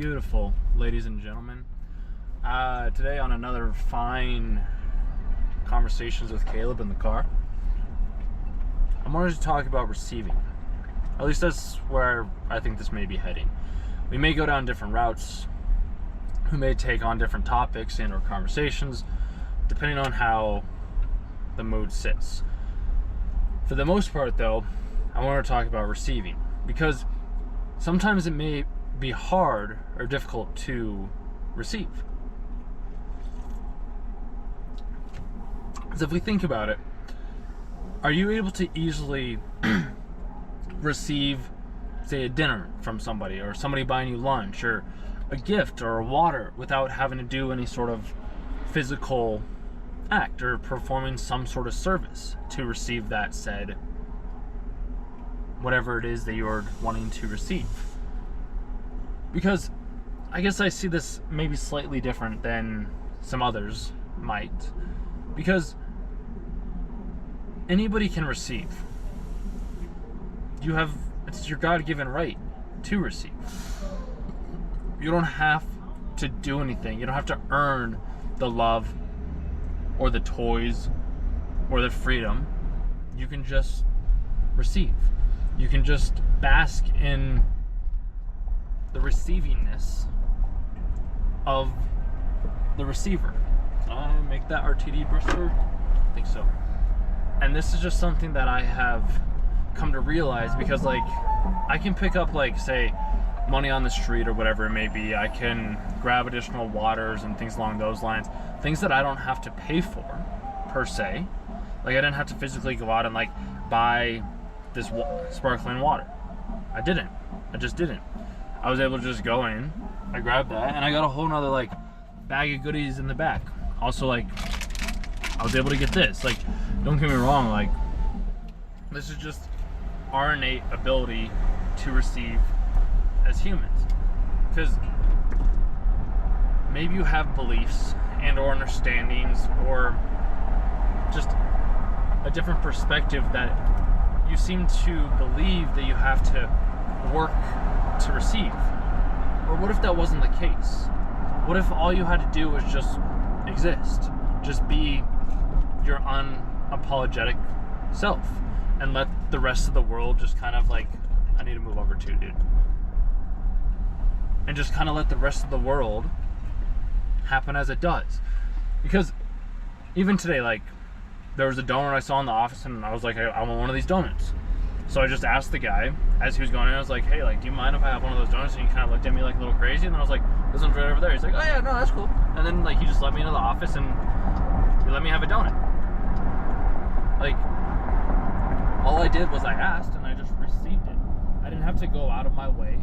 Beautiful, ladies and gentlemen. Today on another fine Conversations with Caleb in the car, I wanted to talk about receiving. At least that's where I think this may be heading. We may go down different routes. We may take on different topics in our conversations, depending on how the mood sits. For the most part, though, I want to talk about receiving, because sometimes it may be hard or difficult to receive. So if we think about it, are you able to easily receive, say, a dinner from somebody, or somebody buying you lunch, or a gift, or a water, without having to do any sort of physical act or performing some sort of service to receive that said whatever it is that you're wanting to receive? Because I guess I see this maybe slightly different than some others might, because anybody can receive. It's your God-given right to receive. You don't have to do anything. You don't have to earn the love or the toys or the freedom. You can just receive. You can just bask in the receivingness of the receiver. I make that RTD Bristol? I think so. And this is just something that I have come to realize, because I can pick up say money on the street or whatever it may be. I can grab additional waters and things along those lines, things that I don't have to pay for per se. I didn't have to physically go out and buy this sparkling water. I just didn't. I was able to just go in, I grabbed that, and I got a whole nother bag of goodies in the back. Also, I was able to get this. Don't get me wrong, this is just our innate ability to receive as humans. Because maybe you have beliefs and or understandings or just a different perspective that you seem to believe that you have to work to receive. Or what if that wasn't the case? What if all you had to do was just exist? Just be your unapologetic self, and let the rest of the world just I need to move over too, dude. And just let the rest of the world happen as it does. Because even today, there was a donut I saw in the office, and I was like, I want one of these donuts. So I just asked the guy as he was going in, I was like, hey, do you mind if I have one of those donuts? And he kind of looked at me a little crazy, and then I was like, this one's right over there. He's like, oh yeah, no, that's cool. And then he just let me into the office and he let me have a donut. All I did was I asked, and I just received it. I didn't have to go out of my way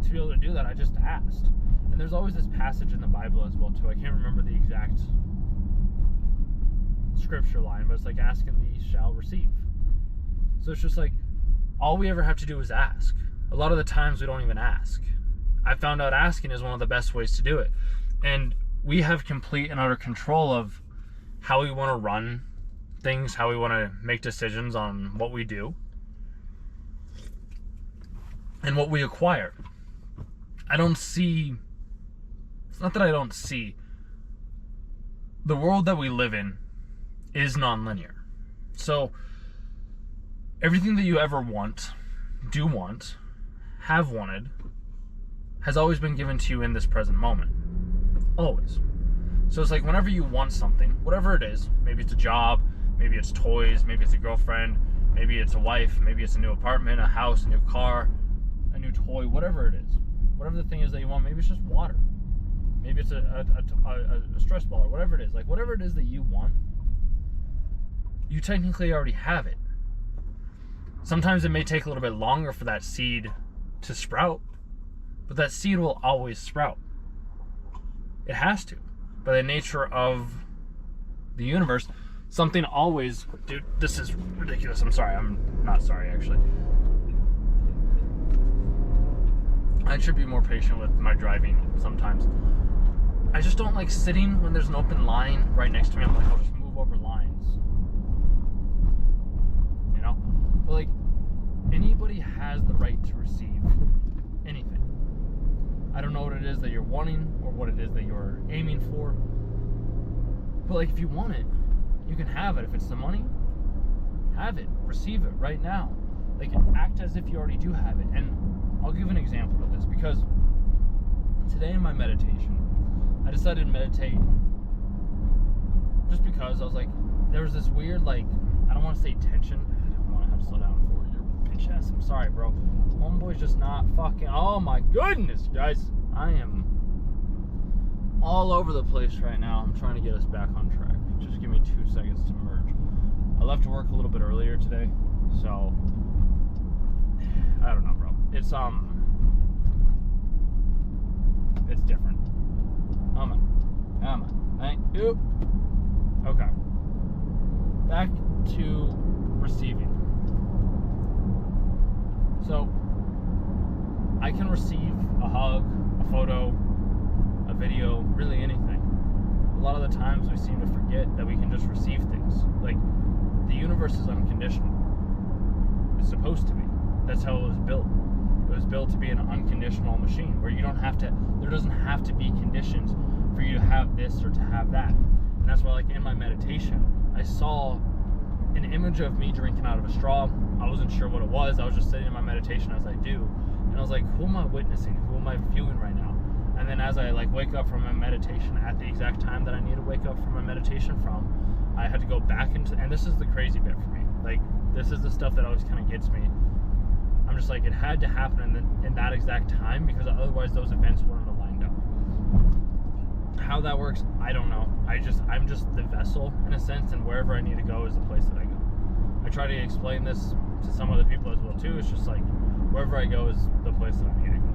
to be able to do that. I just asked. And there's always this passage in the Bible as well too. I can't remember the exact scripture line, but it's ask and thee shall receive. So it's just all we ever have to do is ask. A lot of the times we don't even ask. I found out asking is one of the best ways to do it. And we have complete and utter control of how we want to run things, how we want to make decisions on what we do and what we acquire. It's not that I don't see. The world that we live in is non-linear. So everything that you ever want, do want, have wanted, has always been given to you in this present moment. Always. So it's whenever you want something, whatever it is, maybe it's a job, maybe it's toys, maybe it's a girlfriend, maybe it's a wife, maybe it's a new apartment, a house, a new car, a new toy, whatever it is. Whatever the thing is that you want, maybe it's just water. Maybe it's a stress ball, or whatever it is. Whatever it is that you want, you technically already have it. Sometimes it may take a little bit longer for that seed to sprout, but that seed will always sprout. It has to. By the nature of the universe, something always... Dude, this is ridiculous. I'm sorry. I'm not sorry, actually. I should be more patient with my driving sometimes. I just don't like sitting when there's an open line right next to me. I'll just move over lines. But anybody has the right to receive anything. I don't know what it is that you're wanting or what it is that you're aiming for. But like, if you want it, you can have it. If it's the money, have it. Receive it right now. Like, act as if you already do have it. And I'll give an example of this, because today in my meditation, I decided to meditate just because I was like, there was this weird, like, I don't want to say tension. I don't want to have to slow down for your bitch ass. I'm sorry, bro. Homeboy's just not fucking, oh my goodness, guys. I am all over the place right now. I'm trying to get us back on track. Just give me 2 seconds to merge. I left work a little bit earlier today, so I don't know, bro. It's different. Thank you. Okay. Back to receiving. So, I can receive a hug, a photo, a video, really anything. A lot of the times we seem to forget that we can just receive things. Like, the universe is unconditional. It's supposed to be. That's how it was built. It was built to be an unconditional machine where you don't have to, there doesn't have to be conditions for you to have this or to have that. And that's why, like, in my meditation, I saw an image of me drinking out of a straw. I wasn't sure what it was. I was just sitting in my meditation as I do. And I was like, who am I witnessing? Who am I viewing right now? And then as I, like, wake up from my meditation at the exact time that I need to wake up from my meditation from, I had to go back into, and this is the crazy bit for me. Like, this is the stuff that always kind of gets me. I'm just like, it had to happen in that exact time, because otherwise those events wouldn't have lined up. How that works, I don't know. I'm just the vessel in a sense, and wherever I need to go is the place that I go. I try to explain this to some other people as well too. It's just like, wherever I go is the place that I need to go.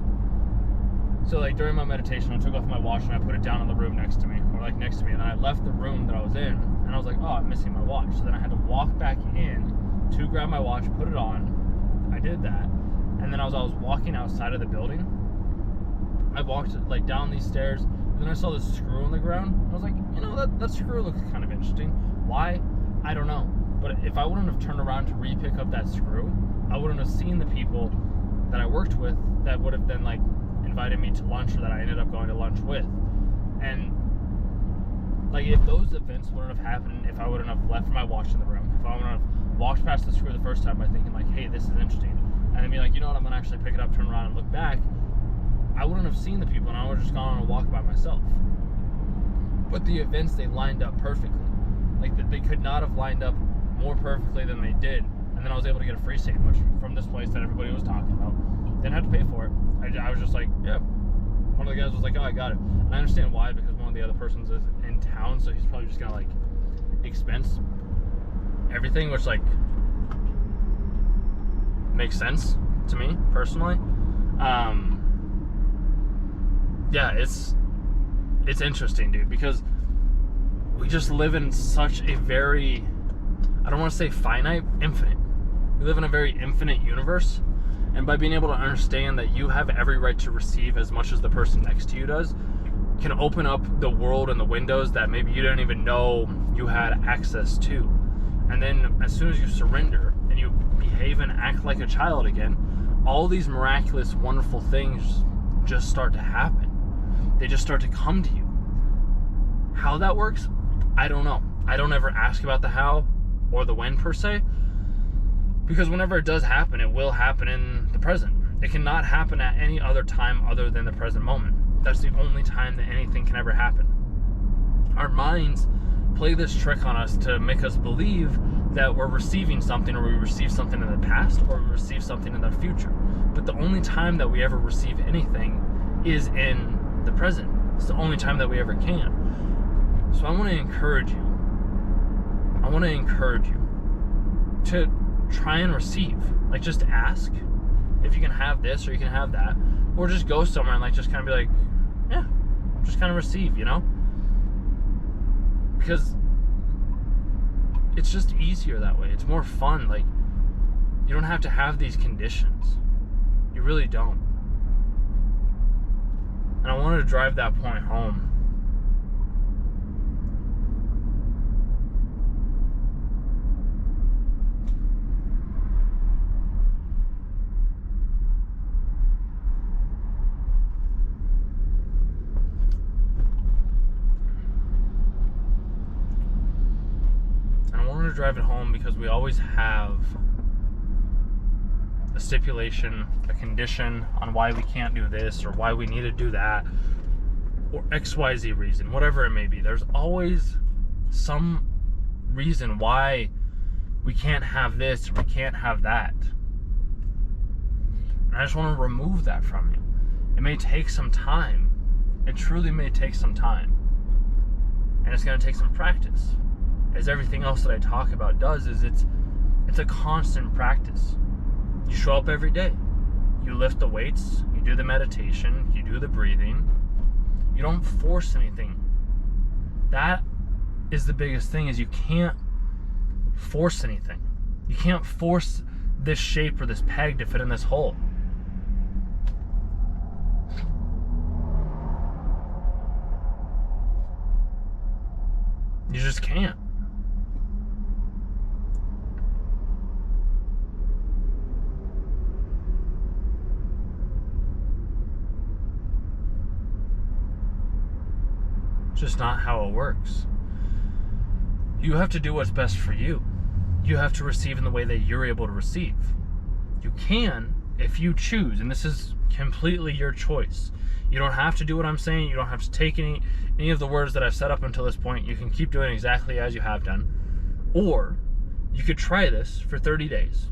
So like, during my meditation, I took off my watch and I put it down in the room next to me, or like next to me, and then I left the room that I was in, and I was like, oh, I'm missing my watch. So then I had to walk back in to grab my watch, put it on. I did that, and then as I was walking outside of the building, I walked like down these stairs, and then I saw this screw on the ground. I was like, you know, that screw looks kind of interesting. Why? I don't know. But if I wouldn't have turned around to re-pick up that screw, I wouldn't have seen the people that I worked with that would have then like invited me to lunch, or that I ended up going to lunch with. And like, if those events wouldn't have happened, if I wouldn't have left my watch in the room, if I wouldn't have walked past the screw the first time by thinking like, hey, this is interesting, and then be like, you know what, I'm gonna actually pick it up, turn around and look back, I wouldn't have seen the people, and I would have just gone on a walk by myself. But the events, they lined up perfectly. Like, they could not have lined up more perfectly than they did. And then I was able to get a free sandwich from this place that everybody was talking about. Didn't have to pay for it. I was just like, yeah. One of the guys was like, oh, I got it. And I understand why, because one of the other persons is in town, so he's probably just gonna like expense everything, which like makes sense to me personally. Yeah, it's interesting, dude, because we just live in such a very, I don't want to say finite, infinite. We live in a very infinite universe, and by being able to understand that you have every right to receive as much as the person next to you does, can open up the world and the windows that maybe you didn't even know you had access to. And then as soon as you surrender and you behave and act like a child again, all these miraculous, wonderful things just start to happen. They just start to come to you. How that works, I don't know. I don't ever ask about the how or the when per se, because whenever it does happen, it will happen in the present. It cannot happen at any other time other than the present moment. That's the only time that anything can ever happen. Our minds play this trick on us to make us believe that we're receiving something, or we receive something in the past, or we receive something in the future. But the only time that we ever receive anything is in the present. It's the only time that we ever can. So I want to encourage you. To try and receive. Like, just ask if you can have this or you can have that, or just go somewhere and like just kind of be like, yeah, just kind of receive, you know? Because it's just easier that way. It's more fun. Like, you don't have to have these conditions. You really don't. And I wanted to drive that point home. drive it home because we always have a stipulation, a condition on why we can't do this or why we need to do that or XYZ reason, whatever it may be. There's always some reason why we can't have this or we can't have that. And I just want to remove that from you. It may take some time. It truly may take some time. And it's going to take some practice. As everything else that I talk about does, is it's a constant practice. You show up every day. You lift the weights, you do the meditation, you do the breathing. You don't force anything. That is the biggest thing, is you can't force anything. You can't force this shape or this peg to fit in this hole. You just can't. It's just not how it works. You have to do what's best for you. You have to receive in the way that you're able to receive. You can if you choose, and this is completely your choice. You don't have to do what I'm saying. You don't have to take any of the words that I've set up until this point. You can keep doing exactly as you have done. Or you could try this for 30 days,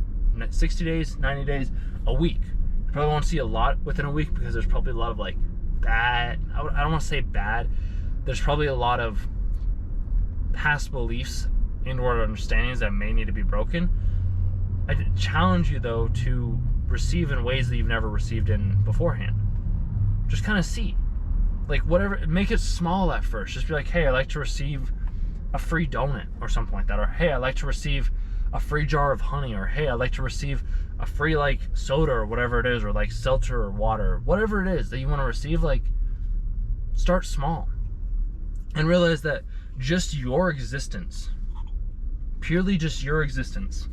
60 days, 90 days, a week. You probably won't see a lot within a week because there's probably a lot of like bad, I don't want to say bad. There's probably a lot of past beliefs and/or understandings that may need to be broken. I challenge you though to receive in ways that you've never received in beforehand. Just kind of see, like, whatever, make it small at first. Just be like, hey, I like to receive a free donut or something like that, or hey, I like to receive a free jar of honey, or hey, I like to receive a free like soda or whatever it is, or like seltzer or water, whatever it is that you want to receive. Like, start small and realize that just your existence, purely just your existence,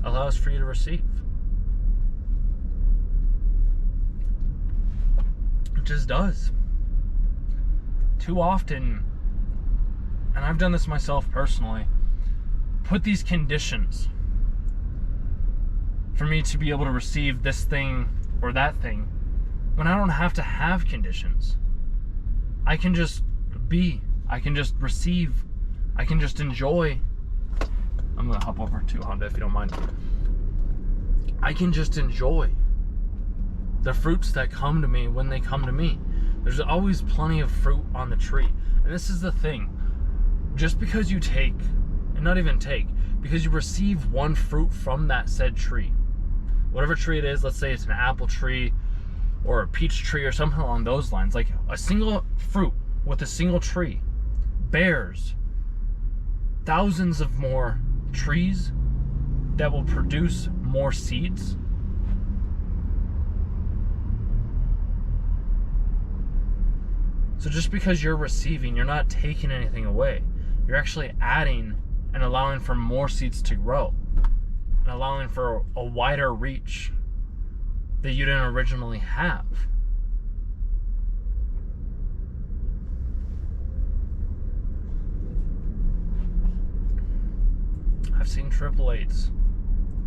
allows for you to receive. It just does. Too often, and I've done this myself personally, put these conditions for me to be able to receive this thing or that thing when I don't have to have conditions. I can just be. I can just receive. I can just enjoy. I'm gonna hop over to Honda if you don't mind. I can just enjoy the fruits that come to me when they come to me. There's always plenty of fruit on the tree. And this is the thing. Just because you take, and not even take, because you receive one fruit from that said tree, whatever tree it is, let's say it's an apple tree or a peach tree or something along those lines, like a single fruit with a single tree bears thousands of more trees that will produce more seeds. So just because you're receiving, you're not taking anything away. You're actually adding and allowing for more seeds to grow and allowing for a wider reach that you didn't originally have. I've seen 888s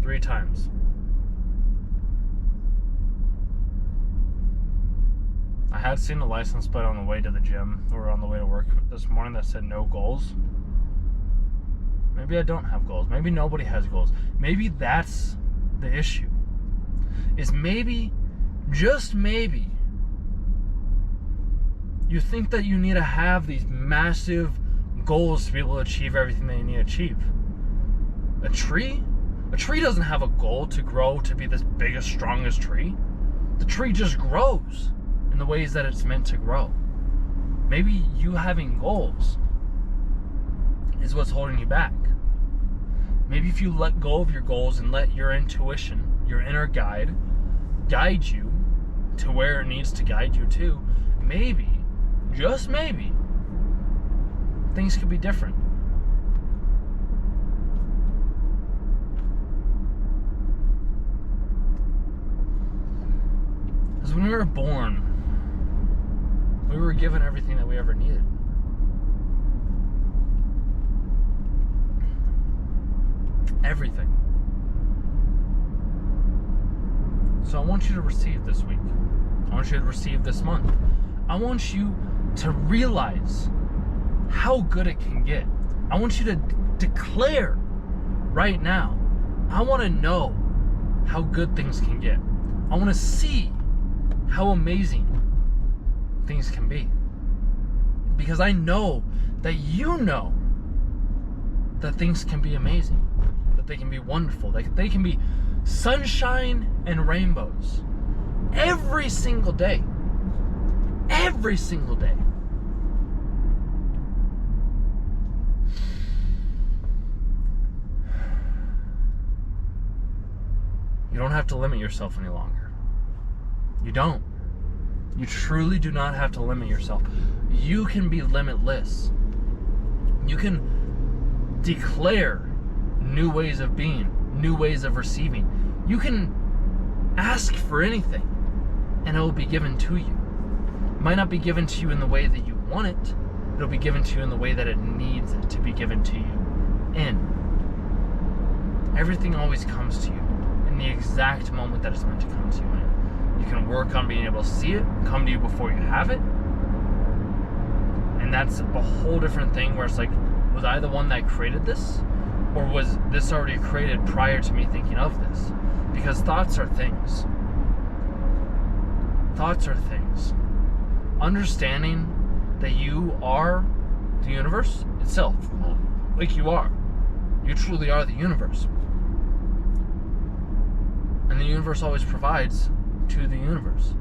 3 times. I had seen a license plate on the way to the gym or on the way to work this morning that said no goals. Maybe I don't have goals. Maybe nobody has goals. Maybe that's the issue. Is maybe, just maybe, you think that you need to have these massive goals to be able to achieve everything that you need to achieve. A tree doesn't have a goal to grow to be this biggest, strongest tree. The tree just grows in the ways that it's meant to grow. Maybe you having goals is what's holding you back. Maybe if you let go of your goals and let your intuition, your inner guide you to where it needs to guide you to, maybe, just maybe, things could be different. Because when we were born, We were given everything that we ever needed. Everything. So I want you to receive this week. I want you to receive this month. I want you to realize how good it can get. I want you to declare right now, I want to know how good things can get. I want to see how amazing things can be. Because I know that you know that things can be amazing, that they can be wonderful, that they can be sunshine and rainbows every single day. Every single day. You don't have to limit yourself any longer. You don't. You truly do not have to limit yourself. You can be limitless. You can declare new ways of being, new ways of receiving. You can ask for anything, and it will be given to you. It might not be given to you in the way that you want it. It'll be given to you in the way that it needs it to be given to you in. Everything always comes to you in the exact moment that it's meant to come to you in. You can work on being able to see it, come to you before you have it. And that's a whole different thing where it's like, was I the one that created this? Or was this already created prior to me thinking of this? Because thoughts are things. Thoughts are things. Understanding that you are the universe itself. Like you are. You truly are the universe. And the universe always provides to the universe.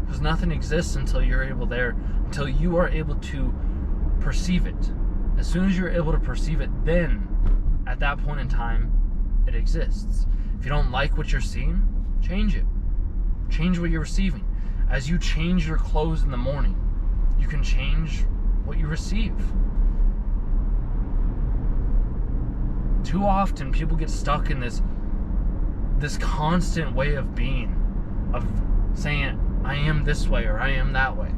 Because nothing exists until you are able to perceive it. As soon as you're able to perceive it, then at that point in time, it exists. If you don't like what you're seeing, change it. Change what you're receiving. As you change your clothes in the morning, you can change what you receive. Too often, people get stuck in this constant way of being, of saying, I am this way or I am that way.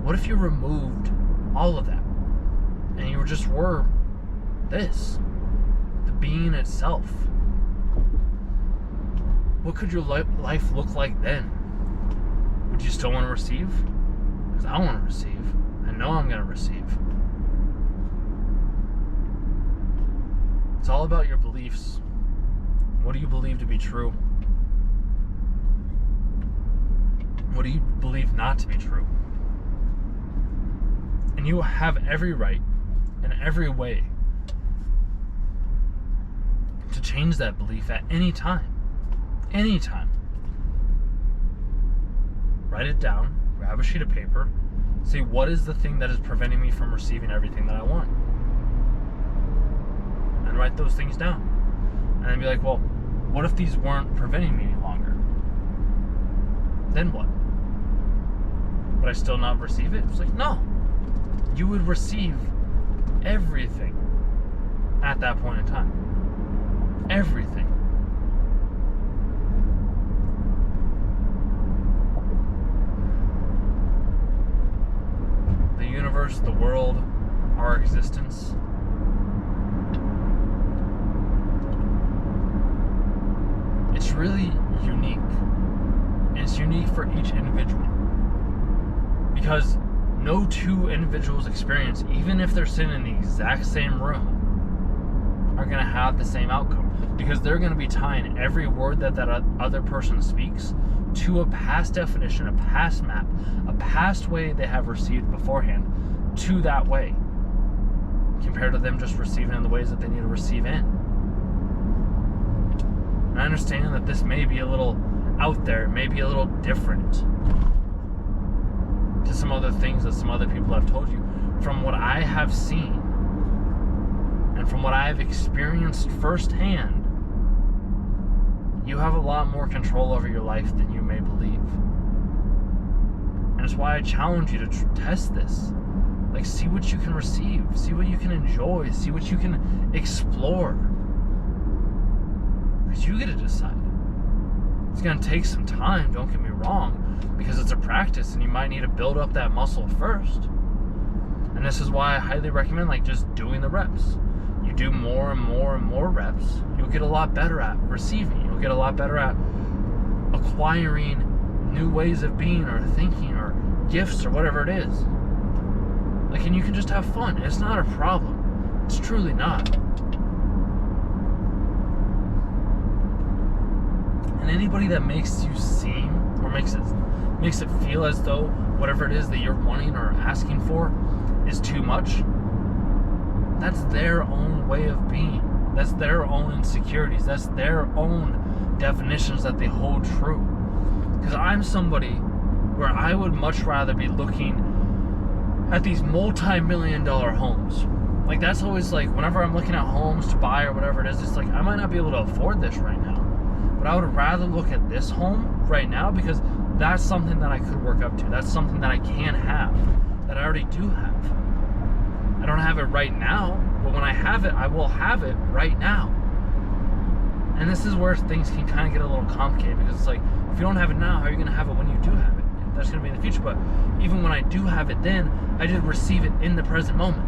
What if you removed all of that and you just were this, the being itself? What could your life look like then? Would you still want to receive? Because I want to receive. I know I'm going to receive. It's all about your beliefs. What do you believe to be true? What do you believe not to be true? And you have every right and every way to change that belief at any time. Anytime. Write it down, grab a sheet of paper, say, what is the thing that is preventing me from receiving everything that I want? And write those things down. And then be like, well, what if these weren't preventing me any longer? Then what? Would I still not receive it? It's like, no. You would receive everything at that point in time. Everything. The universe, the world, our existence. It's really unique. And it's unique for each individual. Because no two individuals' experience, even if they're sitting in the exact same room, are going to have the same outcome. Because they're going to be tying every word that other person speaks to a past definition, a past map, a past way they have received beforehand to that way, compared to them just receiving in the ways that they need to receive in. And I understand that this may be a little out there, may be a little different to some other things that some other people have told you. From what I have seen and from what I have experienced firsthand, you have a lot more control over your life than you may believe. And it's why I challenge you to test this. Like, see what you can receive, see what you can enjoy, see what you can explore. Because you get to decide. It's going to take some time, don't get me wrong, because it's a practice and you might need to build up that muscle first. And this is why I highly recommend like just doing the reps. You do more and more and more reps, you'll get a lot better at receiving. You'll get a lot better at acquiring new ways of being or thinking or gifts or whatever it is. Like, and you can just have fun. It's not a problem. It's truly not. And anybody that makes you seem or makes it feel as though whatever it is that you're wanting or asking for is too much, that's their own way of being. That's their own insecurities. That's their own definitions that they hold true. Because I'm somebody where I would much rather be looking at these multi-million-dollar homes. Like, that's always like, whenever I'm looking at homes to buy or whatever it is, it's like, I might not be able to afford this right now. But I would rather look at this home right now because that's something that I could work up to. That's something that I can have, that I already do have. I don't have it right now, but when I have it, I will have it right now. And this is where things can kind of get a little complicated, because it's like, if you don't have it now, how are you going to have it when you do have it? That's going to be in the future. But even when I do have it then, I did receive it in the present moment.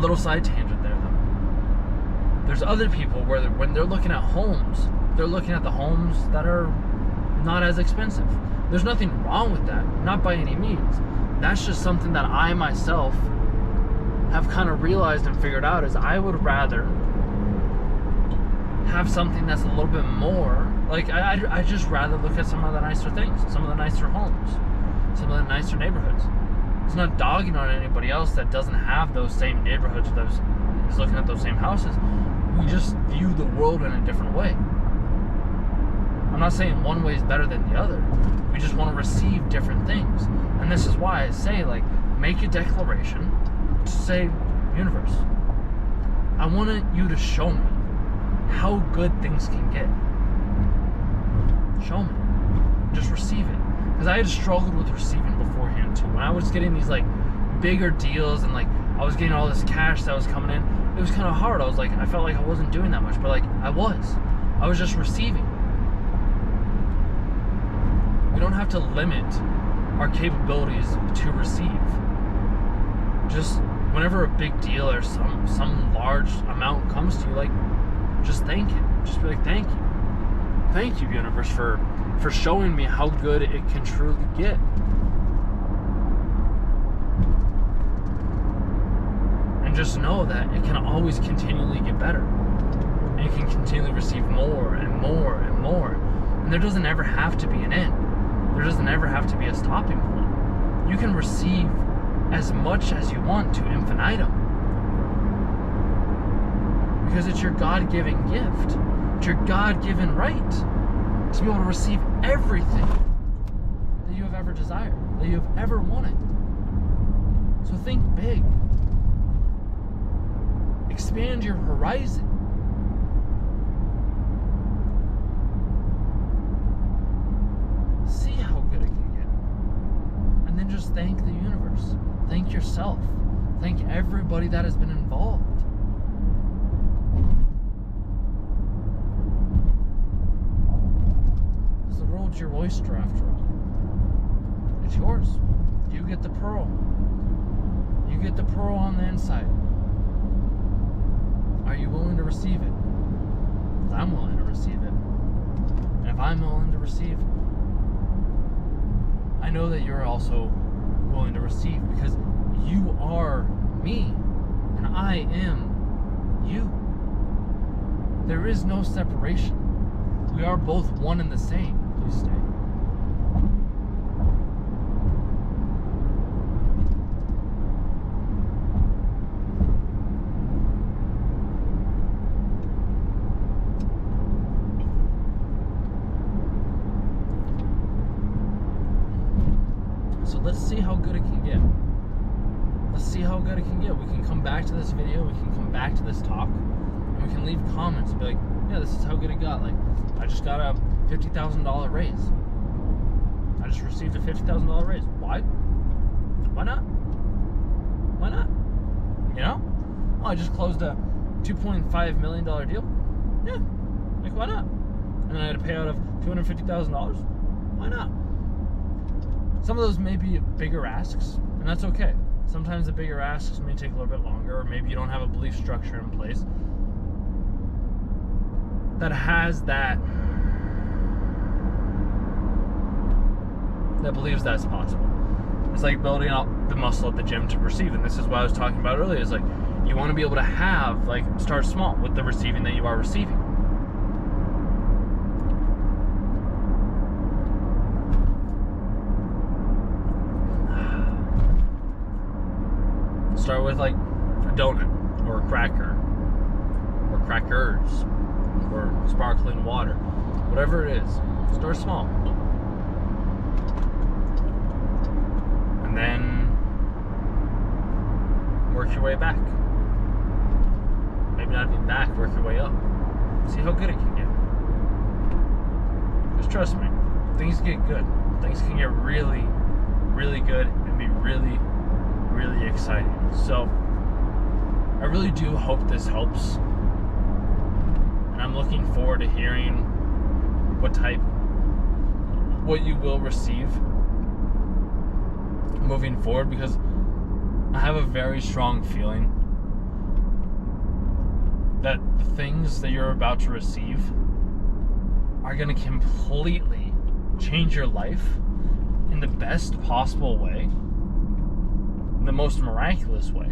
Little side tangent there, though. There's other people where when they're looking at homes, they're looking at the homes that are not as expensive. There's nothing wrong with that, not by any means. That's just something that I myself have kind of realized and figured out, is I would rather have something that's a little bit more, like, I just rather look at some of the nicer things, some of the nicer homes, some of the nicer neighborhoods. It's not dogging on anybody else that doesn't have those same neighborhoods, those is looking at those same houses. We just view the world in a different way. I'm not saying one way is better than the other. We just want to receive different things. And this is why I say, like, make a declaration to say, universe, I want you to show me how good things can get. Show me. Just receive it. Because I had struggled with receiving beforehand too. When I was getting these like bigger deals and like I was getting all this cash that was coming in, it was kind of hard. I felt like I wasn't doing that much, but like I was just receiving. We don't have to limit our capabilities to receive. Just whenever a big deal or some large amount comes to you, like, just thank it. Just be like, thank you. Thank you, universe, for showing me how good it can truly get. And just know that it can always continually get better. And you can continually receive more and more and more. And there doesn't ever have to be an end. There doesn't ever have to be a stopping point. You can receive as much as you want to infinitum. Because it's your God-given gift. It's your God-given right to be able to receive everything that you have ever desired, that you have ever wanted. So think big. Expand your horizon. See how good it can get. And then just thank the universe. Thank yourself. Thank everybody that has been involved. The world's your oyster after all. It's yours. You get the pearl. You get the pearl on the inside. Are you willing to receive it? Because I'm willing to receive it. And if I'm willing to receive, I know that you're also willing to receive, because you are me and I am you. There is no separation. We are both one and the same. Please stay. So let's see how good it can get. Let's see how good it can get. We can come back to this video, we can come back to this talk, and we can leave comments and be like, yeah, this is how good it got. Like, I just got a $50,000 raise. I just received a $50,000 raise. Why? Why not? Why not? You know? Oh, I just closed a $2.5 million deal. Yeah. Like, why not? and then I had to pay out of $250,000, why not? Some of those may be bigger asks, and that's okay. Sometimes the bigger asks may take a little bit longer, or maybe you don't have a belief structure in place that has that believes that's possible. It's like building up the muscle at the gym to receive, and this is what I was talking about earlier. Is like you want to be able to have, like, start small with the receiving that you are receiving. Start with like a donut or a cracker or crackers or sparkling water, whatever it is. Start small, and then work your way back. Maybe not even back, work your way up. See how good it can get. Just trust me, things get good. Things can get really, really good and be really, really exciting. So I really do hope this helps, and I'm looking forward to hearing what you will receive moving forward, because I have a very strong feeling that the things that you're about to receive are going to completely change your life in the best possible way, in the most miraculous way,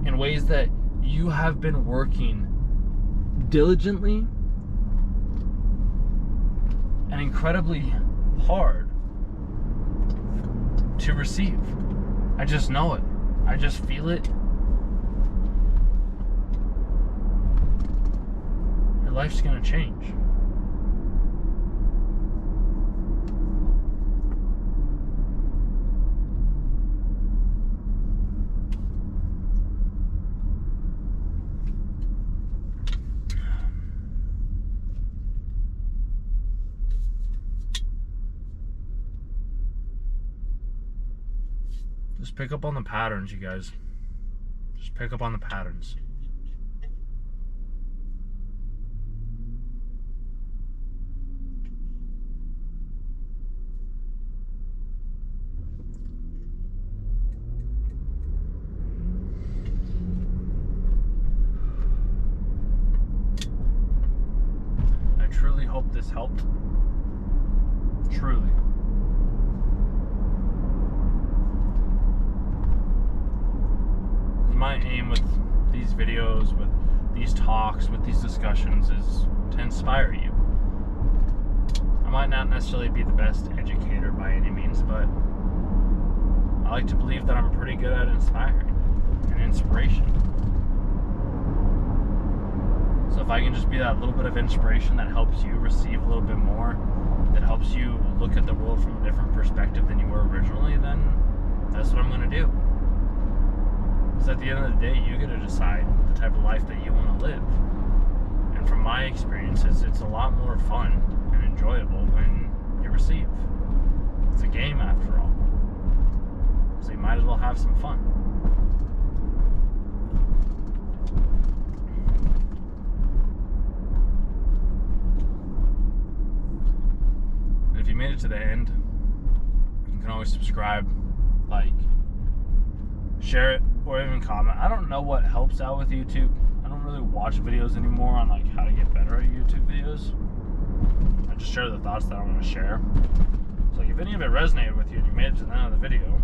in ways that you have been working diligently and incredibly hard to receive. I just know it. I just feel it. Your life's gonna change. Just pick up on the patterns, you guys. Just pick up on the patterns. I truly hope this helped. Truly. My aim with these videos, with these talks, with these discussions is to inspire you. I might not necessarily be the best educator by any means, but I like to believe that I'm pretty good at inspiring and inspiration. So if I can just be that little bit of inspiration that helps you receive a little bit more, that helps you look at the world from a different perspective than you were originally, then that's what I'm going to do. Because at the end of the day, you get to decide the type of life that you want to live. And from my experiences, it's a lot more fun and enjoyable when you receive. It's a game after all. So you might as well have some fun. And if you made it to the end, you can always subscribe, like, share it, or even comment. I don't know what helps out with YouTube. I don't really watch videos anymore on like how to get better at YouTube videos. I just share the thoughts that I want to share. So like if any of it resonated with you and you made it to the end of the video,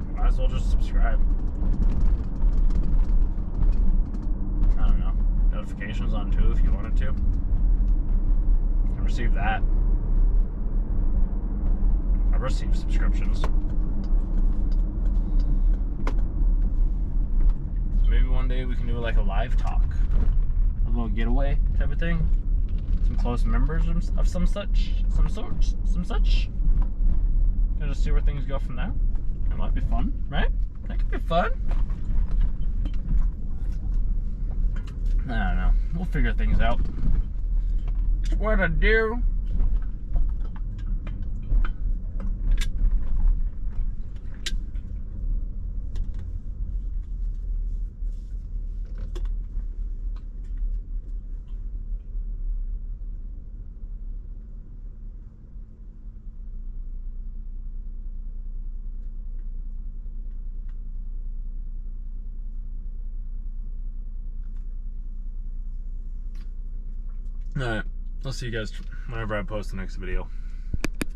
you might as well just subscribe. I don't know. Notifications on too if you wanted to. You can receive that. I've received subscriptions. Maybe one day we can do like a live talk, a little getaway type of thing. Some close members of some such. And just see where things go from there. It might be fun, right? That could be fun. I don't know. We'll figure things out. It's what I do. All right. I'll see you guys whenever I post the next video.